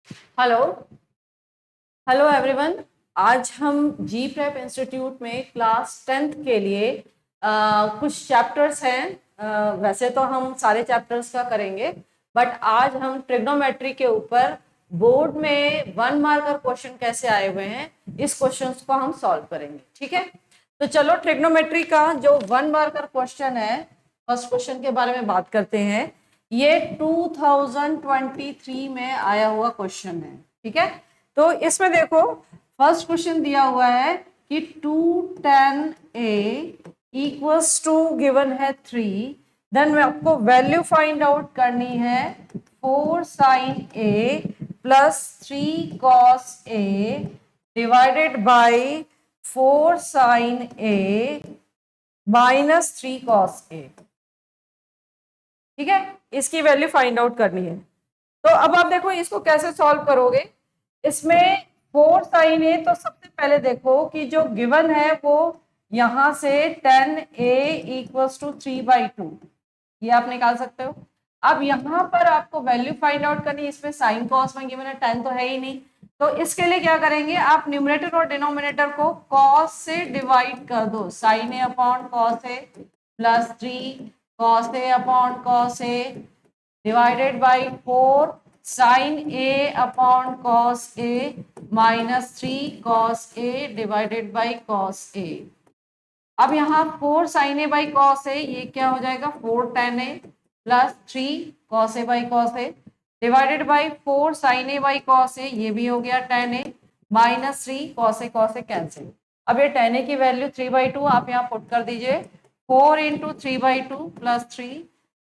Hello hello everyone. आज हम जी prep institute में क्लास 10th के लिए कुछ चैप्टर्स हैं। वैसे तो हम सारे चैप्टर्स का करेंगे, बट आज हम ट्रिग्नोमेट्री के ऊपर बोर्ड में 1 मार्कर क्वेश्चन कैसे आए हुए हैं, इस क्वेश्चंस को हम सॉल्व करेंगे। ठीक है, तो चलो ट्रिग्नोमेट्री का जो 1 मार्कर क्वेश्चन है, फर्स्ट क्वेश्चन के बारे में बात करते हैं। ये 2023 में आया हुआ क्वेश्चन है। ठीक है, तो इसमें देखो फर्स्ट क्वेश्चन दिया हुआ है कि 2tan a equals to given है 3, देन आपको वैल्यू फाइंड आउट करनी है 4 sin a plus 3 cos a divided by 4 sin a minus 3 cos a। ठीक है, इसकी वैल्यू फाइंड आउट करनी है। तो अब आप देखो इसको कैसे सॉल्व करोगे। इसमें 4 sin a, तो सबसे पहले देखो कि जो गिवन है वो यहां से 10a इक्वल्स टू 3/2, ये आप निकाल सकते हो। अब यहां पर आपको वैल्यू फाइंड आउट करनी है। इसमें साइन कॉस में गिवन है, 10 तो है ही नहीं, तो इसके लिए क्या करेंगे, आप न्यूमरेटर और डिनोमिनेटर को कॉस से डिवाइड कर दो। Sine A upon cos A plus 3 cos a upon cos a divided by 4 sin a upon cos a minus 3 cos a divided by cos a। अब यहाँ 4 sin a by cos a, ये क्या हो जाएगा 4 tan a plus 3 cos a by cos a divided by 4 sin a by cos a, ये भी हो गया tan a minus 3 cos a cancel. अब ये tan a की वैल्यू 3/2 आप यहाँ पुट कर दीजिए। 4 इंटू 3/2 प्लस 3,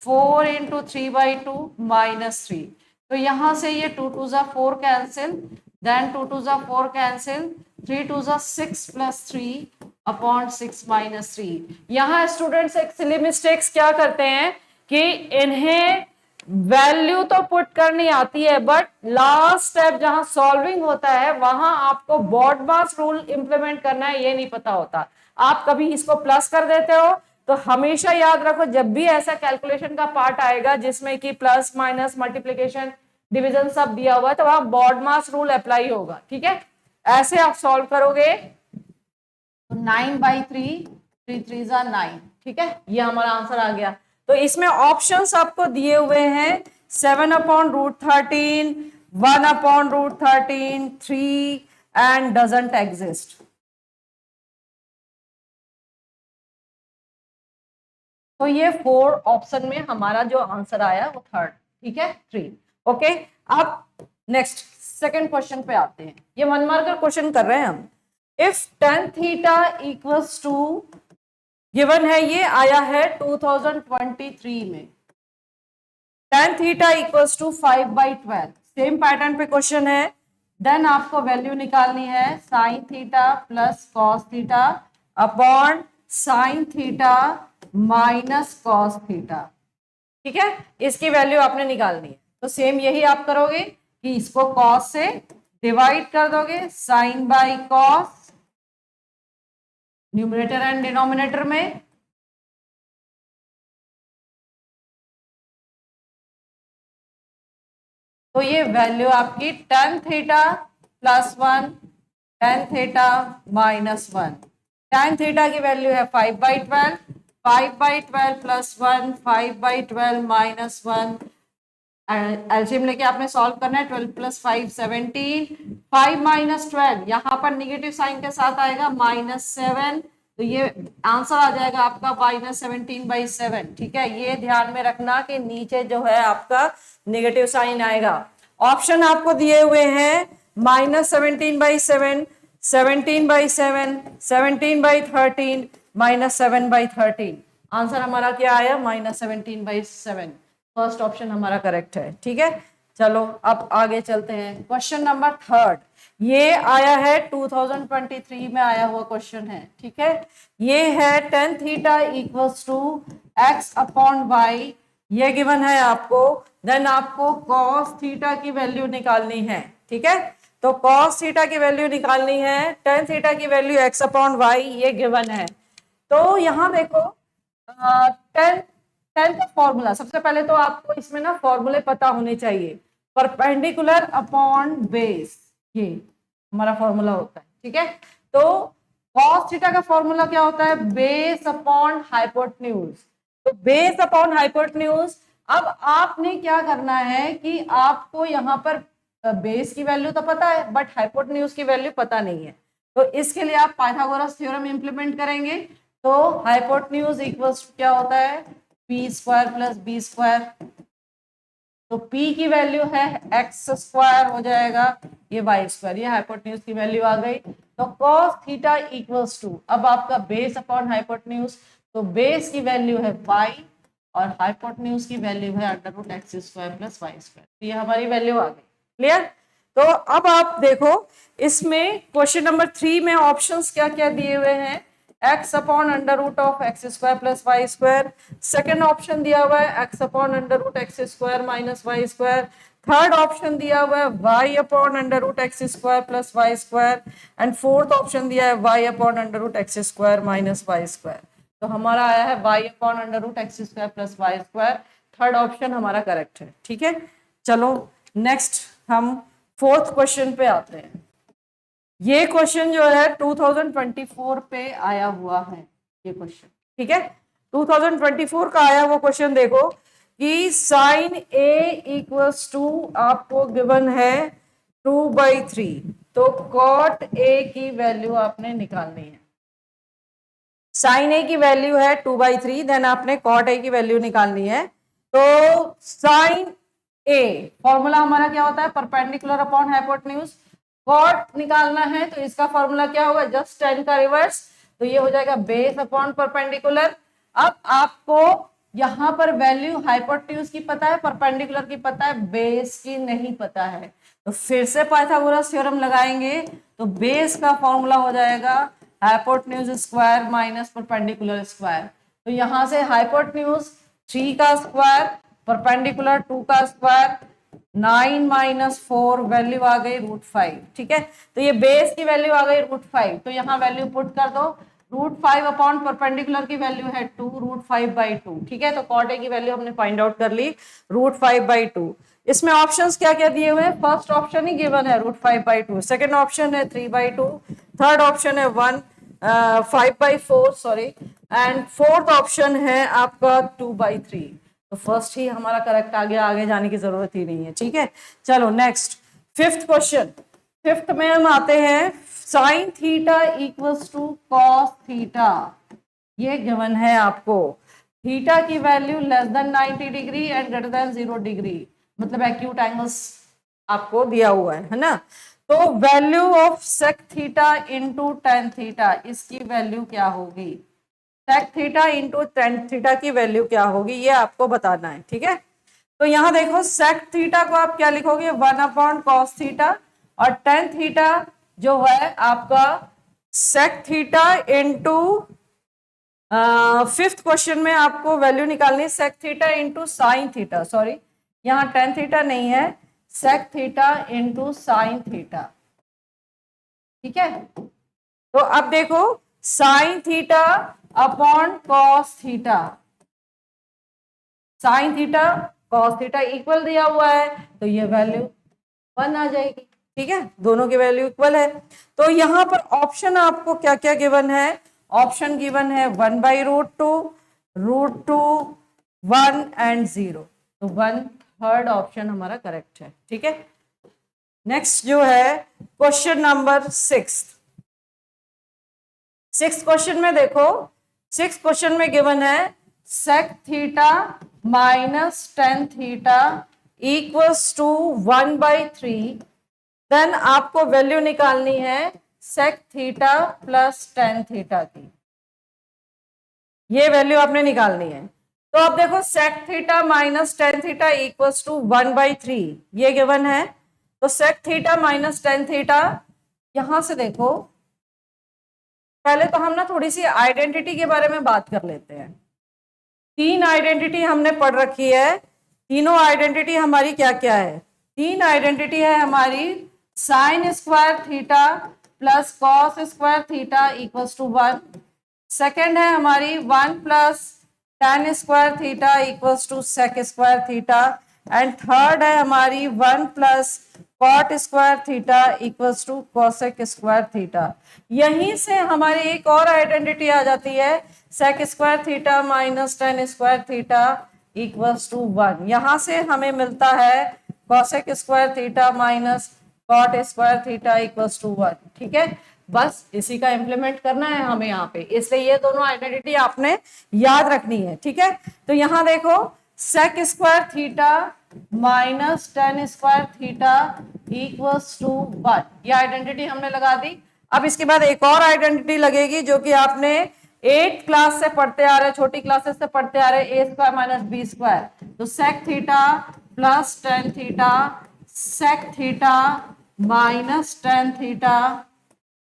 4 इंटू 3/2 माइनस 3, तो यहां से ये 2 2 जा 4 कैंसिल, देन 2 2 जा 4 कैंसिल, 3 2 जा 6 प्लस 3 अपॉन 6 माइनस 3। यहाँ स्टूडेंट्स एक सिली मिस्टेक्स क्या करते हैं कि इन्हें वैल्यू तो पुट करनी आती है, बट लास्ट स्टेप जहां सॉल्विंग होता है वहां आपको बॉडमास रूल इंप्लीमेंट करना है, ये नहीं पता होता। आप कभी इसको प्लस कर देते हो, तो हमेशा याद रखो जब भी ऐसा कैलकुलेशन का पार्ट आएगा जिसमें कि प्लस माइनस मल्टीप्लीकेशन डिवीजन सब दिया हुआ है, तो वहां बॉडमास रूल अप्लाई होगा। ठीक है, ऐसे आप सॉल्व करोगे तो 9/3, 3 3 जा 9। ठीक है, ये हमारा आंसर आ गया। तो इसमें ऑप्शंस आपको दिए हुए हैं 7/√13, 1/√13, 3 एंड डजंट एग्जिस्ट। तो ये 4 ऑप्शन में हमारा जो आंसर आया वो थर्ड। ठीक है, 3। ओके, अब नेक्स्ट सेकंड क्वेश्चन पे आते हैं। ये 1 मार्कर क्वेश्चन कर रहे हैं हम। If tan theta equals to given है, ये आया है 2023 में, tan theta equals to 5/12, same pattern पे क्वेश्चन है। देन आपको वैल्यू निकालनी है sine theta plus cos theta upon sine theta minus cos theta. ठीक है, इसकी वैल्यू आपने निकालनी है। तो सेम यही आप करोगे कि इसको कॉस से डिवाइड कर दोगे, sine by cos numerator and denominator में, तो ये वैल्यू आपकी tan theta plus 1, tan theta minus 1। tan theta की वैल्यू है 5/12, 5/12 प्लस 1, 5/12 माइनस 1। एलसीएम लेके आपने सॉल्व करना है। 12 प्लस 5 17, 5 माइनस 12 यहाँ पर निगेटिव साइन के साथ आएगा -7, तो ये आंसर आ जाएगा आपका -17/7। ठीक है, ये ध्यान में रखना कि नीचे जो है आपका नेगेटिव साइन आएगा। ऑप्शन आपको दिए हुए हैं -17/7, 17/7, 17/13, -7/13। आंसर हमारा क्या आया, -17/7। फर्स्ट ऑप्शन हमारा करेक्ट है। ठीक है, चलो अब आगे चलते हैं। क्वेश्चन नंबर थर्ड, ये आया है 2023 में आया हुआ क्वेश्चन है। ठीक है, ये है tan theta equals to x upon Y, ये गिवन है आपको। देन आपको cos थीटा की वैल्यू निकालनी है। ठीक है, तो cos थीटा की वैल्यू निकालनी है, tan थीटा की वैल्यू x अपॉन वाई, ये गिवन है। तो यहां देखो tan tan का फॉर्मूला, सबसे पहले तो आपको इसमें ना फॉर्मूले पता होने चाहिए। परपेंडिकुलर अपॉन बेस, ये हमारा फॉर्मूला होता है। ठीक है, तो cos थीटा का फॉर्मूला क्या होता है? Base upon hypotenuse. तो बेस अपॉन हाइपोटेन्यूज। अब आपने क्या करना है कि आपको यहाँ पर बेस की वैल्यू तो पता है बट हाइपोटेन्यूज की वैल्यू पता नहीं है, तो इसके लिए आप पाइथागोरस थ्योरम इंप्लीमेंट करेंगे। तो हाइपोटेन्यूज इक्वल्स क्या होता है? P square plus B square. तो P की वैल्यू है एक्स स्क्वायर हो जाएगा, ये वाई स्क्वायर, ये हाइपोटेन्यूज की वैल्यू आ गई। तो cos थीटा इक्वल्स टू, अब आपका बेस अपॉन हाइपोटेन्यूज, तो बेस की वैल्यू है y और हाइपोटेन्यूज की वैल्यू है under root X square plus Y square. तो ये हमारी वैल्यू आ गई। क्लियर? तो अब आप देखो इसमें क्वेश्चन नंबर 3 में ऑप्शंस क्या क्या दिए हुए हैं? x upon under root of X square plus Y square. Second option दिया हुआ है x upon under root X square minus Y square. Third option दिया हुआ है y upon under root X square plus Y square. And fourth option दिया है y upon under root X square minus Y square. तो हमारा आया है y upon under root X square plus Y square. Third option हमारा correct है। ठीक है, चलो नेक्स्ट हम फोर्थ क्वेश्चन पे आते हैं। ये क्वेश्चन जो है 2024 पे आया हुआ है ये क्वेश्चन। ठीक है, 2024 का आया हुआ क्वेश्चन देखो कि साइन ए इक्वल्स टू आपको गिवन है 2/3, तो कॉट ए की वैल्यू आपने निकालनी है। साइन ए की वैल्यू है 2/3, देन आपने कॉट ए की वैल्यू निकालनी है। तो साइन ए फॉर्मूला हमारा क्या होता है? Perpendicular upon hypotenuse. कॉट निकालना है तो इसका फॉर्मूला क्या होगा? जस्ट टेन का रिवर्स, तो ये हो जाएगा बेस अपॉन परपेंडिकुलर। अब आपको यहां पर वैल्यू हाइपोटेन्यूज की पता है, परपेंडिकुलर की पता है, बेस की नहीं पता है। तो फिर से पाइथागोरस थ्योरम लगाएंगे, तो बेस का फॉर्मूला हो जाएगा hypotenuse square minus perpendicular square. तो यहां से हाइपोटेन्यूज 3 का स्क्वायर, परपेंडिकुलर 2 का स्क्वायर, 9 माइनस 4 वैल्यू आ गई √5। ठीक है, तो ये बेस की वैल्यू आ गई √5, तो यहाँ वैल्यू पुट कर दो। √5 अपॉन परपेंडिकुलर की वैल्यू है 2, √5/2। ठीक है, तो कॉट ए की वैल्यू हमने फाइंड आउट कर ली √5/2। इसमें ऑप्शंस क्या क्या दिए हुए हैं? फर्स्ट ऑप्शन ही गिवन है √5/2, सेकंड ऑप्शन है 3/2, थर्ड ऑप्शन है 5/4 सॉरी, एंड फोर्थ ऑप्शन है आपका 2/3। तो फर्स्ट ही हमारा करेक्ट आ गया, आगे जाने की जरूरत ही नहीं है। ठीक है, चलो नेक्स्ट फिफ्थ क्वेश्चन। फिफ्थ में हम आते हैं sine theta equals to cos theta. ये गिवन है आपको, थीटा की value less than 90 degree and greater than 0 degree, मतलब एक्यूट एंगल्स आपको दिया हुआ है ना। तो value of sec theta into tan theta, इसकी वैल्यू क्या होगी? Sec theta into tan theta की वैल्यू क्या होगी, ये आपको बताना है। ठीक है, तो यहां देखो सेक थीटा को आप क्या लिखोगे? 1/cos थीटा, और टेन थीटा जो है आपका sec theta into fifth question में आपको वैल्यू निकालनी है sec theta into sine theta, sorry यहाँ टेन थीटा नहीं है, sec theta into sine theta. ठीक है, तो अब देखो sine theta upon cos theta, sine theta cos theta equal दिया हुआ है, तो ये वैल्यू 1 आ जाएगी। ठीक है, दोनों की वैल्यू इक्वल है। तो यहां पर ऑप्शन आपको क्या क्या गिवन है? ऑप्शन गिवन है 1/√2, √2, 1 एंड 0। तो 1 थर्ड ऑप्शन हमारा करेक्ट है। ठीक है, नेक्स्ट जो है क्वेश्चन नंबर 6। क्वेश्चन में देखो, सिक्स क्वेश्चन में गिवन है sec theta minus tan theta equals to 1/3, then आपको वैल्यू निकालनी है sec theta plus tan theta की, ये वैल्यू आपने निकालनी है। तो अब देखो sec theta minus tan theta equals to 1/3 ये गिवन है। तो sec theta minus tan theta, यहां से देखो पहले तो हम ना थोड़ी सी आइडेंटिटी के बारे में बात कर लेते हैं। तीन आइडेंटिटी हमने पढ़ रखी है, तीनों आइडेंटिटी हमारी क्या क्या है? तीन आइडेंटिटी है हमारी sine square theta plus cos square theta equals to 1। Second है हमारी 1 plus tan square theta equals to sec square theta. And third है हमारी 1 plus cot square theta equals to cosec square theta. यहीं से हमारी एक और आइडेंटिटी आ जाती है, sec square theta minus tan square theta equals to 1। यहां से हमें मिलता है cosec square theta minus cot square theta equals to 1। ठीक है, बस इसी का इंप्लीमेंट करना है हमें यहाँ पे, इसलिए ये दोनों आइडेंटिटी आपने याद रखनी है। ठीक है, तो यहाँ देखो sec square theta minus tan square theta equals to 1, ये आइडेंटिटी हमने लगा दी। अब इसके बाद एक और आइडेंटिटी लगेगी जो कि आपने 8th क्लास से पढ़ते आ रहे, छोटी क्लासेस से पढ़ते आ रहे, A square minus B square. तो sec theta plus tan theta sec theta minus tan theta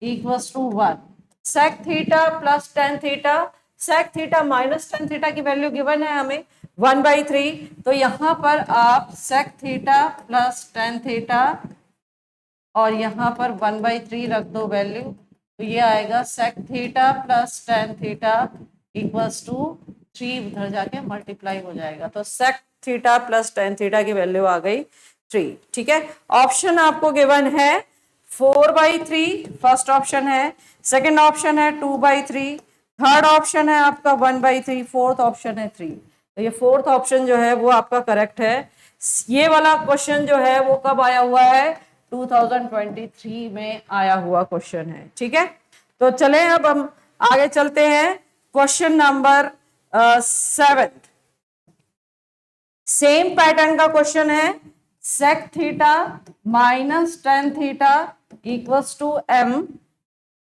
equals to 1। Sec theta plus tan theta, sec theta minus tan theta की वैल्यू गिवन है हमें 1/3। तो यहां पर आप sec theta plus tan theta और यहां पर 1/3 रख दो वैल्यू, तो ये आएगा sec theta plus tan theta equals to 3, उधर जाके मल्टीप्लाई हो जाएगा। तो sec theta plus tan theta की वैल्यू आ गई 3। ठीक है, ऑप्शन आपको गिवन है 4/3 फर्स्ट ऑप्शन है, सेकंड ऑप्शन है 2/3, थर्ड ऑप्शन है आपका 1/3, फोर्थ ऑप्शन है 3। तो ये फोर्थ ऑप्शन जो है वो आपका करेक्ट है। ये वाला क्वेश्चन जो है वो कब आया हुआ है, 2023 में आया हुआ क्वेश्चन है। ठीक है, तो चले अब हम आगे चलते हैं। क्वेश्चन नंबर 7, सेम पैटर्न का क्वेश्चन है, sec theta minus tan theta equals to m,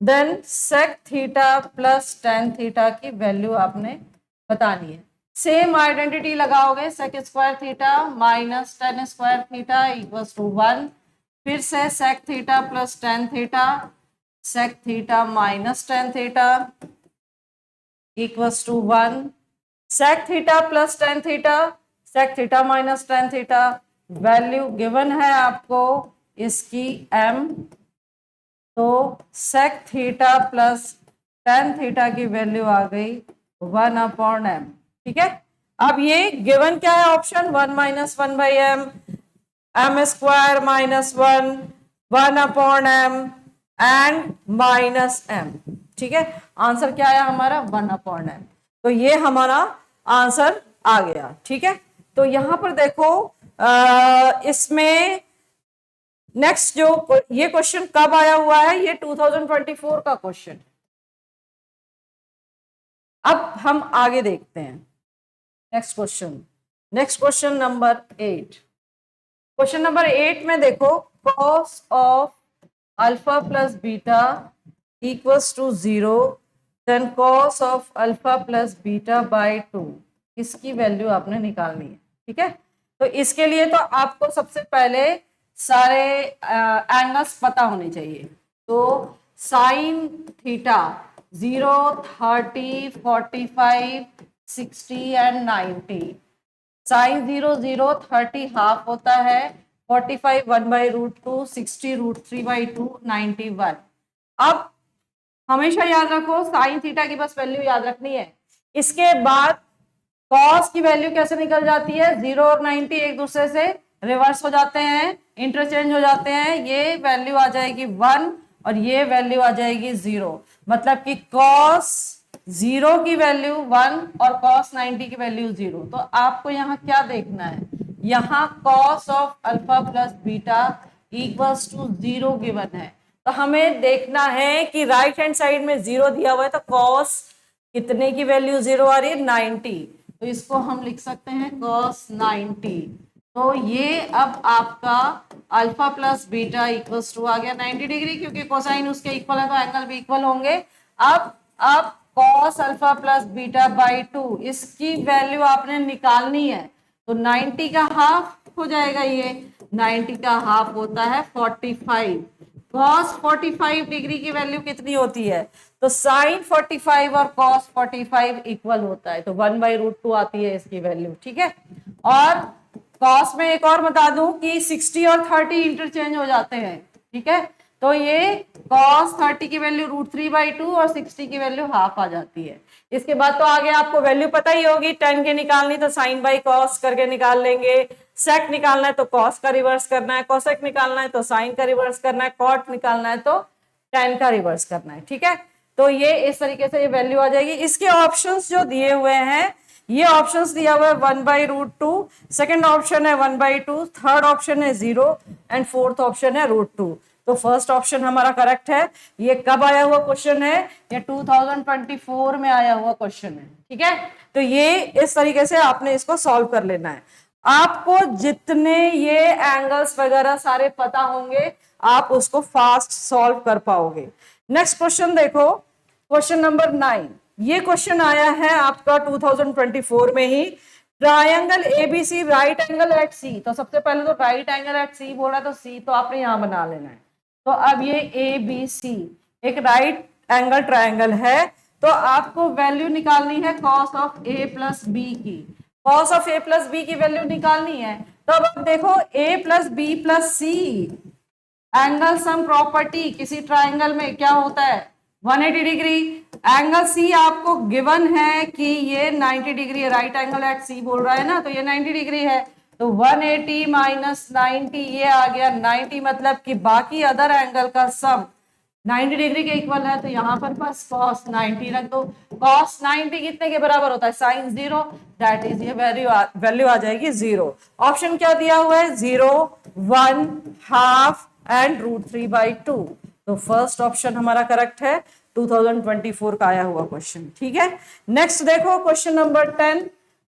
then sec theta plus tan theta की वैल्यू आपने बतानी है। सेम आइडेंटिटी लगाओगे, sec square theta minus tan square theta equals to 1, फिर से sec theta plus tan theta sec theta minus tan theta equals to 1, sec theta plus tan theta sec theta minus tan theta, value given है आपको इसकी m, तो sec theta plus tan theta की value आ गई 1/m। ठीक है, अब ये गिवन क्या है option 1 minus 1/m, m square minus 1, 1/m and minus m। ठीक है, आंसर क्या आया हमारा 1/m। तो ये हमारा आंसर आ गया। ठीक है, तो यहां पर देखो इसमें नेक्स्ट जो ये क्वेश्चन कब आया हुआ है, ये 2024 का क्वेश्चन। अब हम आगे देखते हैं next question number 8। Question number 8 में देखो cos of alpha plus beta equals to 0, then cos of alpha plus beta by 2, इसकी वैल्यू आपने निकालनी है। ठीक है, तो इसके लिए तो आपको सबसे पहले सारे एंगल्स पता होने चाहिए। तो sine theta 0, 30, 45, 60 and 90। Sine 0, 0, 30 half होता है, 45 1/√2, 60 √3/2, 91। अब हमेशा याद रखो साइन थीटा की बस वैल्यू याद रखनी है। इसके बाद कॉस की वैल्यू कैसे निकल जाती है, 0 और 90 एक दूसरे से रिवर्स हो जाते हैं, इंटरचेंज हो जाते हैं। ये वैल्यू आ जाएगी 1 और ये वैल्यू आ जाएगी 0, मतलब कि कॉस 0 की वैल्यू 1 और कॉस 90 की वैल्यू 0। तो आपको यहाँ क्या देखना है, यहाँ cos of alpha plus beta equals to 0 given है, तो हमें देखना है कि राइट हैंड साइड में 0 दिया हुआ है, तो कॉस कितने की वैल्यू 0 आ रही है, 90। तो इसको हम लिख सकते हैं cos 90। तो ये अब आपका alpha plus beta equals to आ गया 90 डिग्री, क्योंकि कोसाइन उसके इक्वल है तो एंगल भी इक्वल होंगे। अब cos alpha plus beta by 2, इसकी वैल्यू आपने निकालनी है। तो 90 का हाफ हो जाएगा, ये 90 का हाफ होता है 45। cos 45 डिग्री की वैल्यू कितनी होती है, तो साइन 45 और cos 45 इक्वल होता है, तो 1/√2 आती है इसकी वैल्यू। ठीक है, और cos में एक और बता दूं कि 60 और 30 इंटरचेंज हो जाते हैं। ठीक है, तो ये cos 30 की वैल्यू √3/2 और 60 की वैल्यू हाफ आ जाती है। इसके बाद तो आगे आपको वैल्यू पता ही होगी, tan के निकालनी तो sin बाई cos करके निकाल लेंगे, sec निकालना है तो cos का रिवर्स करना है, cosec निकालना है तो sin का रिवर्स करना है, cot निकालना है तो tan का रिवर्स करना है। ठीक है, तो ये इस तरीके से ये वैल्यू आ जाएगी। इसके ऑप्शंस जो दिए हुए हैं, ये ऑप्शंस दिया हुआ है 1/√2, सेकंड ऑप्शन है 1/2, थर्ड ऑप्शन है 0 एंड फोर्थ ऑप्शन है √2। तो फर्स्ट ऑप्शन हमारा करेक्ट है। ये कब आया हुआ क्वेश्चन है? ये 2024 में आया हुआ क्वेश्चन है। ठीक है, तो ये इस तरीके से आपने इसको सॉल्व कर लेना है। आपको जितने ये एंगल्स वगैरह सारे पता होंगे, आप उसको फास्ट सॉल्व कर पाओगे। नेक्स्ट क्वेश्चन देखो, क्वेश्चन नंबर 9। ये क्वेश्चन आया है आपका 2024 में ही। Triangle ABC right angle at C, तो सबसे पहले तो राइट एंगल एट सी बोल रहा है, तो सी तो आपने यहां बना लेना है। तो अब ये ए बी सी एक राइट एंगल ट्रायंगल है, तो आपको वैल्यू निकालनी है cos of A plus B की। Cos of A plus B की वैल्यू निकालनी है। तो अब देखो A plus B plus C, angle sum property किसी ट्रायंगल में क्या होता है? 180 डिग्री। एंगल सी आपको गिवन है कि ये 90 डिग्री है, राइट एंगल एट सी बोल रहा है ना, तो ये 90 डिग्री है। तो 180 माइनस 90 ये आ गया 90, मतलब कि बाकी अदर एंगल का सम 90 डिग्री के इक्वल है। तो यहाँ पर बस cos 90 रख दो। cos 90 कितने के बराबर होता है? sin 0, दैट इज ये वैल्यू आ जाएगी 0। ऑप्शन क्या दिया हुआ है? 0, 1, हाफ एंड √3/2। तो फर्स्ट ऑप्शन हमारा करेक्ट है, 2024 का आया हुआ क्वेश्चन। ठीक है, नेक्स्ट देखो question number 10।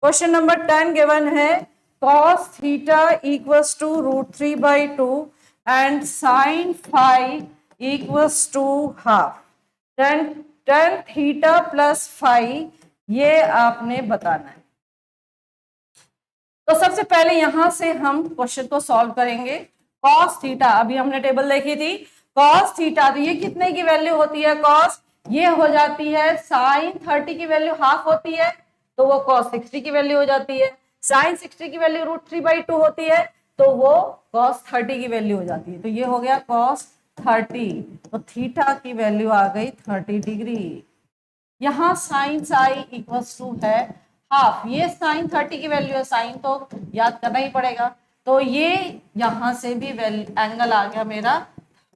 Question number 10 given है cos theta equals to √3/2 and sin phi equals to half. tan theta plus phi ये आपने बताना है। तो सबसे पहले यहां से हम क्वेश्चन को सॉल्व करेंगे। cos थीटा, अभी हमने टेबल देखी थी, cos थीटा तो ये कितने की वैल्यू होती है? cos ये हो जाती है sin 30 की वैल्यू हाफ होती है, तो वो cos 60 की वैल्यू हो जाती है। sin 60 की वैल्यू √3/2 होती है, तो वो cos 30 की वैल्यू हो जाती है। तो ये हो गया cos 30, तो थीटा की वैल्यू आ गई 30 डिग्री। यहाँ sin साई इक्वल्स टू है हाफ, ये sin 30 की वैल्यू है, sin तो याद करना ही पड़ेगा। तो ये यहां से भी एंगल आ गया मेरा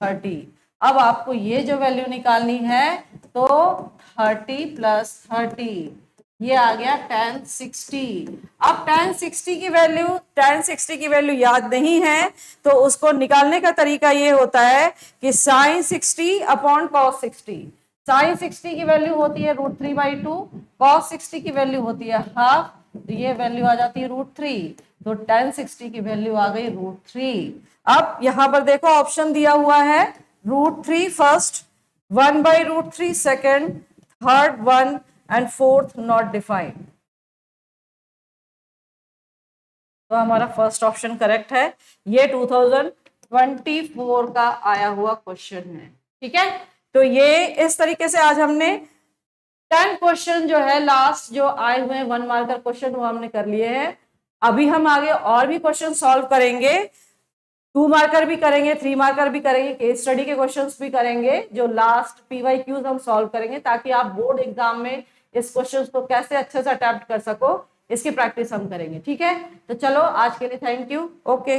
30। अब आपको ये जो वैल्यू निकालनी है, तो 30 प्लस 30 ये आ गया tan 60। अब tan 60 की वैल्यू याद नहीं है, तो उसको निकालने का तरीका ये होता है कि sin 60 अपॉन cos 60। sin 60 की वैल्यू होती है √3/2, cos 60 की वैल्यू होती है हाफ, तो ये वैल्यू आ जाती है √3, तो tan 60 की वैल्यू आ गई √3। अब यहां पर देखो ऑप्शन दिया हुआ है √3 first, 1/√3 second, third 1 and fourth not defined. तो हमारा फर्स्ट ऑप्शन करेक्ट है। ये 2024 का आया हुआ क्वेश्चन है। ठीक है, तो ये इस तरीके से आज हमने 10 क्वेश्चन जो है लास्ट जो आए हुए हैं 1 मार्कर क्वेश्चन, वो हमने कर लिए हैं। अभी हम आगे और भी क्वेश्चन सॉल्व करेंगे, 2 मार्कर भी करेंगे, 3 मार्कर भी करेंगे, केस स्टडी के क्वेश्चंस भी करेंगे, जो लास्ट PYQs हम सॉल्व करेंगे, ताकि आप बोर्ड एग्जाम में इस क्वेश्चंस को कैसे अच्छे से अटेम्प्ट कर सको, इसकी प्रैक्टिस हम करेंगे। ठीक है, तो चलो आज के लिए थैंक यू। ओके।